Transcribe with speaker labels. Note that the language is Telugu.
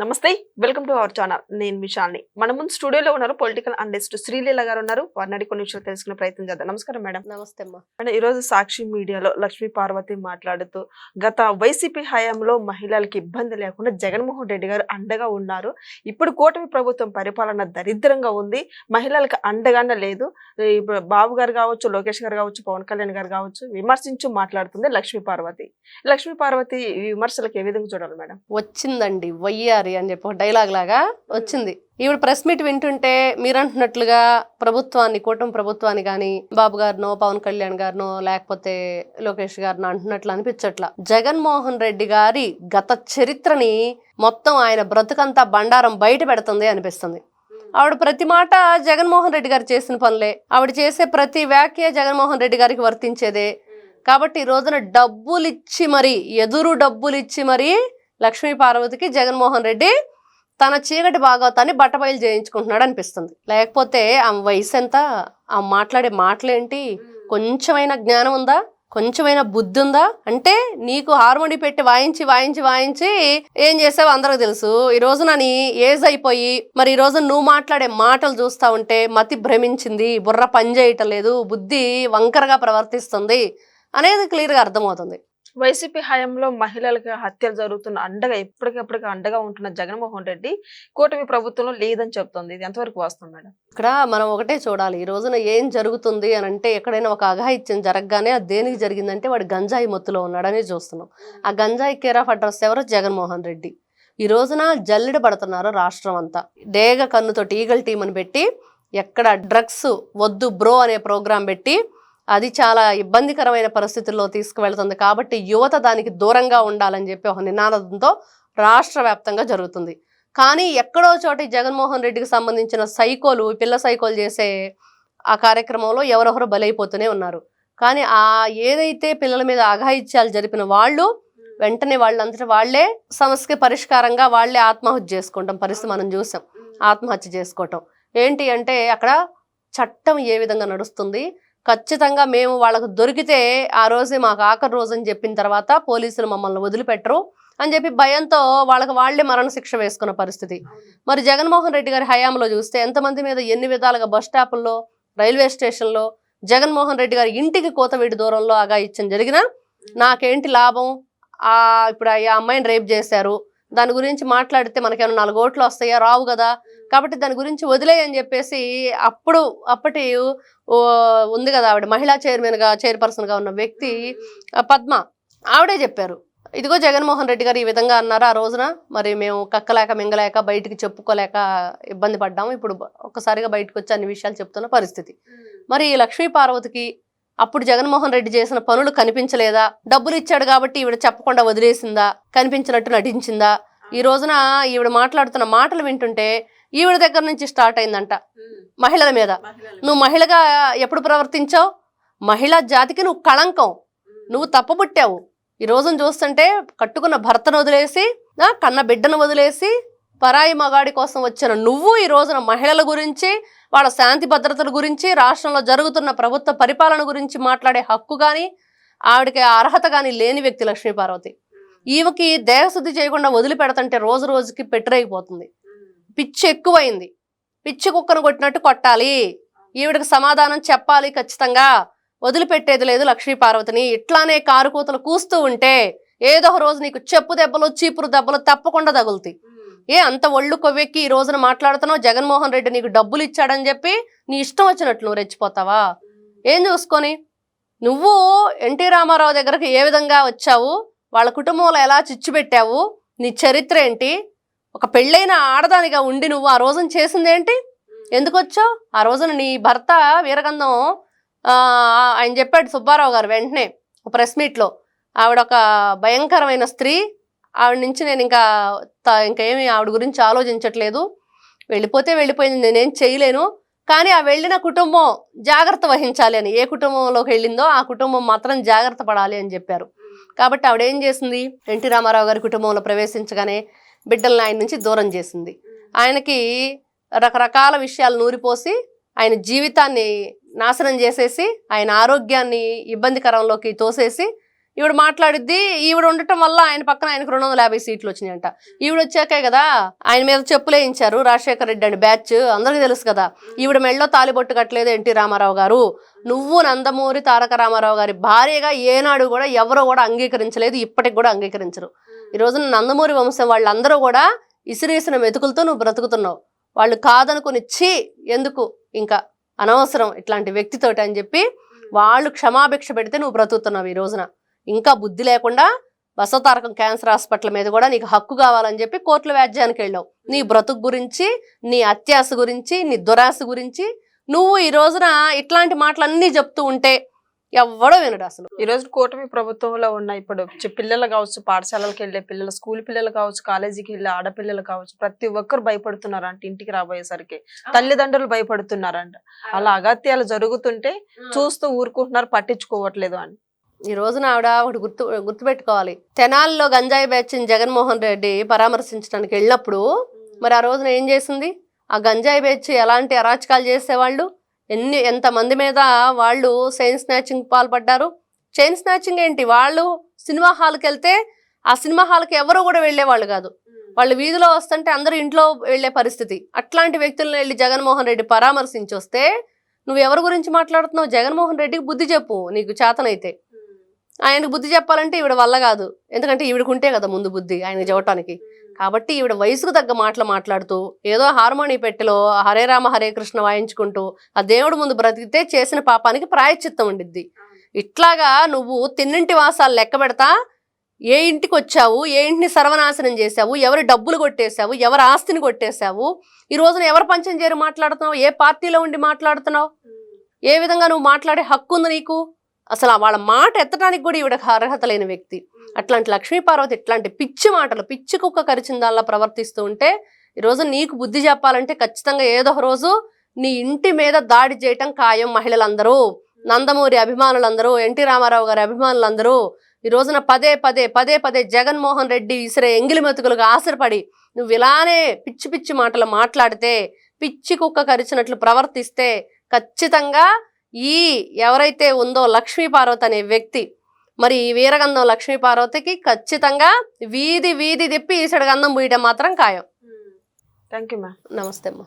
Speaker 1: నమస్తే. Welcome to our channel. నేను విశాల్ని. మన ముందు స్టూడియోలో ఉన్నారు పొలిటికల్ అనలిస్ట్ శ్రీలీల గారు ఉన్నారు. వారిని అడిగి కొన్ని విషయాలు తెలుసుకునే ప్రయత్నం చేద్దాం. నమస్కారం మేడం.
Speaker 2: నమస్తే అమ్మా.
Speaker 1: అంటే ఈరోజు సాక్షి మీడియాలో లక్ష్మీ పార్వతి మాట్లాడుతూ గత వైసీపీ హయాంలో మహిళలకు ఇబ్బంది లేకుండా జగన్మోహన్ రెడ్డి గారు అండగా ఉన్నారు. ఇప్పుడు కూటమి ప్రభుత్వం పరిపాలన దరిద్రంగా ఉంది. మహిళలకు అండగానే లేదు. ఇప్పుడు బాబు గారు కావచ్చు, లోకేష్ గారు కావచ్చు, పవన్ కళ్యాణ్ గారు కావచ్చు విమర్శించు మాట్లాడుతుంది లక్ష్మీ పార్వతి. లక్ష్మీ పార్వతి ఈ విమర్శలకు ఏ విధంగా చూడాలి మేడం?
Speaker 2: వచ్చిందండి వయ్యారి అని చెప్పి ఒక డైలాగ్ లాగా వచ్చింది. ఈవిడ ప్రెస్ మీట్ వింటుంటే మీరంటున్నట్లుగా ప్రభుత్వాన్ని, కూటమి ప్రభుత్వాన్ని కానీ బాబు గారినో, పవన్ కళ్యాణ్ గారినో, లేకపోతే లోకేష్ గారినో అంటున్నట్లు అనిపించట్లా. జగన్మోహన్ రెడ్డి గారి గత చరిత్రని మొత్తం ఆయన బ్రతుకంతా బండారం బయట పెడుతుంది అనిపిస్తుంది. ఆవిడ ప్రతి మాట జగన్మోహన్ రెడ్డి గారు చేసిన పనులే, ఆవిడ చేసే ప్రతి వ్యాఖ్య జగన్మోహన్ రెడ్డి గారికి వర్తించేదే. కాబట్టి ఈ రోజున ఎదురు డబ్బులు ఇచ్చి మరీ లక్ష్మీ పార్వతికి జగన్మోహన్ రెడ్డి తన చీకటి భాగవతాన్ని బట్టబయలు చేయించుకుంటున్నాడు అనిపిస్తుంది. లేకపోతే ఆమె వయసు ఎంత, ఆమె మాట్లాడే మాటలేంటి, కొంచెమైనా జ్ఞానం ఉందా, కొంచెమైనా బుద్ధి ఉందా? అంటే నీకు హార్మోని పెట్టి వాయించి వాయించి వాయించి ఏం చేసావు అందరికి తెలుసు. ఈ రోజున నీ ఏజ్ అయిపోయి మరి ఈ రోజు నువ్వు మాట్లాడే మాటలు చూస్తా ఉంటే మతి భ్రమించింది, బుర్ర పని చేయటం లేదు, బుద్ధి వంకరగా ప్రవర్తిస్తుంది అనేది క్లియర్గా అర్థమవుతుంది.
Speaker 1: వైసీపీ హయాంలో మహిళలకు హత్యలు జరుగుతున్న అండగా ఎప్పటికప్పటికి అండగా ఉంటున్న జగన్మోహన్ రెడ్డి కూటమి ప్రభుత్వంలో లేదని చెప్తుంది. ఇది ఎంతవరకు వాస్తవం మేడం?
Speaker 2: ఇక్కడ మనం ఒకటే చూడాలి. ఈ రోజున ఏం జరుగుతుంది అని అంటే, ఎక్కడైనా ఒక అఘాయిత్యం జరగగానే అది దేనికి జరిగిందంటే వాడు గంజాయి మొత్తులో ఉన్నాడని చూస్తున్నాం. ఆ గంజాయి కేర్ ఆఫ్ అడ్రస్ ఎవరు? జగన్మోహన్ రెడ్డి. ఈ రోజున జల్లెడ పడుతున్నారు రాష్ట్రం అంతా. డేగ కన్నుతోటి ఈగల్ టీం అని పెట్టి ఎక్కడ డ్రగ్స్ వద్దు బ్రో అనే ప్రోగ్రాం పెట్టి అది చాలా ఇబ్బందికరమైన పరిస్థితుల్లో తీసుకువెళ్తుంది. కాబట్టి యువత దానికి దూరంగా ఉండాలని చెప్పి ఒక నినాదంతో రాష్ట్ర వ్యాప్తంగా జరుగుతుంది. కానీ ఎక్కడో చోట జగన్మోహన్ రెడ్డికి సంబంధించిన సైకోలు, పిల్ల సైకోలు చేసే ఆ కార్యక్రమంలో ఎవరెవరో బలైపోతూనే ఉన్నారు. కానీ ఆ ఏదైతే పిల్లల మీద అఘాయిత్యాలు జరిపిన వాళ్ళు వెంటనే వాళ్ళంతటా వాళ్లే సమస్యకి పరిష్కారంగా వాళ్లే ఆత్మహత్య చేసుకోవటం పరిస్థితి మనం చూసాం. ఆత్మహత్య చేసుకోవటం ఏంటి అంటే అక్కడ చట్టం ఏ విధంగా నడుస్తుంది, ఖచ్చితంగా మేము వాళ్ళకు దొరికితే ఆ రోజే మాకు ఆఖరి రోజు అని చెప్పిన తర్వాత పోలీసులు మమ్మల్ని వదిలిపెట్టరు అని చెప్పి భయంతో వాళ్ళకి వాళ్లే మరణశిక్ష వేసుకున్న పరిస్థితి. మరి జగన్మోహన్ రెడ్డి గారి హయాంలో చూస్తే ఎంతమంది మీద ఎన్ని విధాలుగా బస్ స్టాపుల్లో, రైల్వే స్టేషన్లో, జగన్మోహన్ రెడ్డి గారి ఇంటికి కోతవీడి దూరంలో అఘాయిత్యం జరిగినా నాకేంటి లాభం, ఇప్పుడు ఆ అమ్మాయిని రేప్ చేశారు, దాని గురించి మాట్లాడితే మనకేమైనా 4 ఓట్లు వస్తాయా? రావు కదా. కాబట్టి దాని గురించి వదిలేయని చెప్పేసి అప్పటి ఉంది కదా ఆవిడ మహిళా చైర్పర్సన్గా ఉన్న వ్యక్తి పద్మ, ఆవిడే చెప్పారు, ఇదిగో జగన్మోహన్ రెడ్డి గారు ఈ విధంగా అన్నారు ఆ రోజున, మరి మేము కక్కలేక మింగలేక బయటికి చెప్పుకోలేక ఇబ్బంది పడ్డాము, ఇప్పుడు ఒక్కసారిగా బయటకు వచ్చి అన్ని విషయాలు చెప్తున్న పరిస్థితి. మరి లక్ష్మీ పార్వతికి అప్పుడు జగన్మోహన్ రెడ్డి చేసిన పనులు కనిపించలేదా? డబ్బులు ఇచ్చాడు కాబట్టి ఈవిడ చెప్పకుండా వదిలేసిందా? కనిపించినట్టు నటించిందా? ఈ రోజున ఈవిడ మాట్లాడుతున్న మాటలు వింటుంటే ఈవిడ దగ్గర నుంచి స్టార్ట్ అయిందంట మహిళల మీద. నువ్వు మహిళగా ఎప్పుడు ప్రవర్తించావు? మహిళా జాతికి నువ్వు కళంకం, నువ్వు తప్పబుట్టావు. ఈ రోజున చూస్తుంటే కట్టుకున్న భర్తను వదిలేసి, కన్న బిడ్డను వదిలేసి పరాయి మగాడి కోసం వచ్చిన నువ్వు ఈ రోజున మహిళల గురించి, వాళ్ళ శాంతి భద్రతల గురించి, రాష్ట్రంలో జరుగుతున్న ప్రభుత్వ పరిపాలన గురించి మాట్లాడే హక్కు కానీ ఆవిడకి అర్హత కానీ లేని వ్యక్తి లక్ష్మీ పార్వతి. ఈమెకి దేహశుద్ధి చేయకుండా వదిలిపెడతంటే రోజు రోజుకి పెట్టరైపోతుంది. పిచ్చి ఎక్కువైంది. పిచ్చి కుక్కను కొట్టినట్టు కొట్టాలి. ఈవిడికి సమాధానం చెప్పాలి ఖచ్చితంగా. వదిలిపెట్టేది లేదు లక్ష్మీ పార్వతిని. ఇట్లానే కారుకూతలు కూస్తూ ఉంటే ఏదో ఒక రోజు నీకు చెప్పు దెబ్బలు, చీపురు దెబ్బలు తప్పకుండా తగులుతాయి. అంత ఒళ్ళు కొవ్వెక్కి ఈ రోజున మాట్లాడుతున్నావు? జగన్మోహన్ రెడ్డి నీకు డబ్బులు ఇచ్చాడని చెప్పి నీ ఇష్టం వచ్చినట్లు నువ్వు రెచ్చిపోతావా? ఏం చూసుకొని నువ్వు ఎన్టీ రామారావు దగ్గరకు ఏ విధంగా వచ్చావు, వాళ్ళ కుటుంబంలో ఎలా చిచ్చుపెట్టావు, నీ చరిత్ర ఏంటి? ఒక పెళ్ళైన ఆడదానిగా ఉండి నువ్వు ఆ రోజున చేసిందేంటి? ఎందుకు వచ్చావు? ఆ రోజున నీ భర్త వీరగంధం ఆయన చెప్పాడు సుబ్బారావు గారు వెంటనే ప్రెస్ మీట్లో, ఆవిడ ఒక భయంకరమైన స్త్రీ, ఆవిడ నుంచి నేను ఇంకా ఏమి ఆవిడ గురించి ఆలోచించట్లేదు, వెళ్ళిపోతే వెళ్ళిపోయింది, నేనేం చేయలేను, కానీ ఆ వెళ్ళిన కుటుంబం జాగ్రత్త వహించాలి అని, ఏ కుటుంబంలోకి వెళ్ళిందో ఆ కుటుంబం మాత్రం జాగ్రత్త పడాలి అని చెప్పారు. కాబట్టి ఆవిడ ఏం చేసింది, ఎన్టీ రామారావు గారి కుటుంబంలో ప్రవేశించగానే బిడ్డల్ని ఆయన నుంచి దూరం చేసింది. ఆయనకి రకరకాల విషయాలు నూరిపోసి ఆయన జీవితాన్ని నాశనం చేసేసి ఆయన ఆరోగ్యాన్ని ఇబ్బందికరంలోకి తోసేసి ఈవిడ మాట్లాడిద్ది. ఈవిడ ఉండటం వల్ల ఆయన పక్కన ఆయనకు 250 సీట్లు వచ్చినాయంట. ఈవిడ వచ్చాకే కదా ఆయన మీద చెప్పులేయించారు రాజశేఖర రెడ్డి అని బ్యాచ్, అందరికీ తెలుసు కదా. ఈవిడ మెళ్ళో తాలిబొట్టు కట్టలేదు ఎన్టీ రామారావు గారు. నువ్వు నందమూరి తారక రామారావు గారి భార్యగా ఏనాడు కూడా ఎవరో కూడా అంగీకరించలేదు, ఇప్పటికి కూడా అంగీకరించరు. ఈ రోజున నందమూరి వంశం వాళ్ళందరూ కూడా ఇసిరేసిన మెతుకులతో నువ్వు బ్రతుకుతున్నావు. వాళ్ళు కాదనుకుని ఎందుకు ఇంకా అనవసరం ఇట్లాంటి వ్యక్తితోటి అని చెప్పి వాళ్ళు క్షమాభిక్ష పెడితే నువ్వు బ్రతుకుతున్నావు. ఈ రోజున ఇంకా బుద్ధి లేకుండా బసవతారకం క్యాన్సర్ హాస్పిటల్ మీద కూడా నీకు హక్కు కావాలని చెప్పి కోర్టుల వ్యాజ్యానికి వెళ్ళావు. నీ బ్రతుకు గురించి, నీ అత్యాశ గురించి, నీ దురాశ గురించి నువ్వు ఈ రోజున ఇట్లాంటి మాటలన్నీ చెప్తూ ఉంటే ఎవడో వినడు అసలు.
Speaker 1: ఈ రోజు కూటమి ప్రభుత్వంలో ఉన్న ఇప్పుడు పిల్లలు కావచ్చు, పాఠశాలలకు వెళ్ళే పిల్లలు, స్కూల్ పిల్లలు కావచ్చు, కాలేజీకి వెళ్ళే ఆడపిల్లలు కావచ్చు, ప్రతి ఒక్కరు భయపడుతున్నారంట ఇంటికి రాబోయేసరికి. తల్లిదండ్రులు భయపడుతున్నారంట. అలా అగత్యాలు జరుగుతుంటే చూస్తూ ఊరుకుంటున్నారు, పట్టించుకోవట్లేదు అని.
Speaker 2: ఈ రోజున ఆవిడ ఒకటి గుర్తుపెట్టుకోవాలి. తెనాలిలో గంజాయి బ్యాచ్ని జగన్మోహన్ రెడ్డి పరామర్శించడానికి వెళ్ళినప్పుడు మరి ఆ రోజున ఏం చేసింది? ఆ గంజాయి బ్యాచ్ ఎలాంటి అరాచకాలు చేసేవాళ్ళు, ఎంతమంది మీద వాళ్ళు చైన్ స్నాచింగ్ పాల్పడ్డారు. చైన్ స్నాచింగ్ ఏంటి, వాళ్ళు సినిమా హాల్కి వెళ్తే ఆ సినిమా హాల్కి ఎవరు కూడా వెళ్ళేవాళ్ళు కాదు. వాళ్ళు వీధిలో వస్తుంటే అందరూ ఇంట్లో వెళ్లే పరిస్థితి. అట్లాంటి వ్యక్తులను వెళ్ళి జగన్మోహన్ రెడ్డి పరామర్శించి వస్తే నువ్వు ఎవరి గురించి మాట్లాడుతున్నావు? జగన్మోహన్ రెడ్డికి బుద్ధి చెప్పు నీకు చేతనైతే. ఆయనకు బుద్ధి చెప్పాలంటే ఈవిడ వల్ల కాదు, ఎందుకంటే ఈవిడకుంటే కదా ముందు బుద్ధి ఆయనకు చెప్పడానికి. కాబట్టి ఈవిడ వయసుకు తగ్గ మాటలు మాట్లాడుతూ ఏదో హార్మోని పెట్టెలో హరే రామ హరే కృష్ణ వాయించుకుంటూ ఆ దేవుడు ముందు బ్రతికితే చేసిన పాపానికి ప్రాయశ్చిత్తం ఉండిద్ది. ఇట్లాగా నువ్వు తిన్నింటి వాసాలు లెక్క పెడతా ఏ ఇంటికి వచ్చావు, ఏ ఇంటిని సర్వనాశనం చేశావు, ఎవరి డబ్బులు కొట్టేశావు, ఎవరి ఆస్తిని కొట్టేశావు, ఈ రోజున ఎవరి పంచం చేరి మాట్లాడుతున్నావు, ఏ పార్టీలో ఉండి మాట్లాడుతున్నావు, ఏ విధంగా నువ్వు మాట్లాడే హక్కు ఉంది నీకు? అసలు వాళ్ళ మాట ఎత్తడానికి కూడా ఈవిడ అర్హత లేని వ్యక్తి. అట్లాంటి లక్ష్మీపార్వతి ఇట్లాంటి పిచ్చి మాటలు, పిచ్చి కుక్క కరిచిన దానిలా ప్రవర్తిస్తూ ఉంటే ఈరోజు నీకు బుద్ధి చెప్పాలంటే ఖచ్చితంగా ఏదో ఒక రోజు నీ ఇంటి మీద దాడి చేయటం ఖాయం. మహిళలందరూ, నందమూరి అభిమానులందరూ, ఎన్టీ రామారావు గారి అభిమానులందరూ ఈ రోజున పదే పదే జగన్మోహన్ రెడ్డి ఇసిరే ఎంగిలి మెతుకులుగా ఆశపడి నువ్వు ఇలానే పిచ్చి పిచ్చి మాటలు మాట్లాడితే, పిచ్చి కుక్క కరిచినట్లు ప్రవర్తిస్తే ఖచ్చితంగా ఈ ఎవరైతే ఉందో లక్ష్మీపార్వతి అనే వ్యక్తి, మరి ఈ వీరగంధం లక్ష్మీపార్వతికి ఖచ్చితంగా వీధి తిప్పి ఈసడి గంధం పూయటం మాత్రం ఖాయం.
Speaker 1: Thank you ma'am.
Speaker 2: నమస్తే అమ్మా.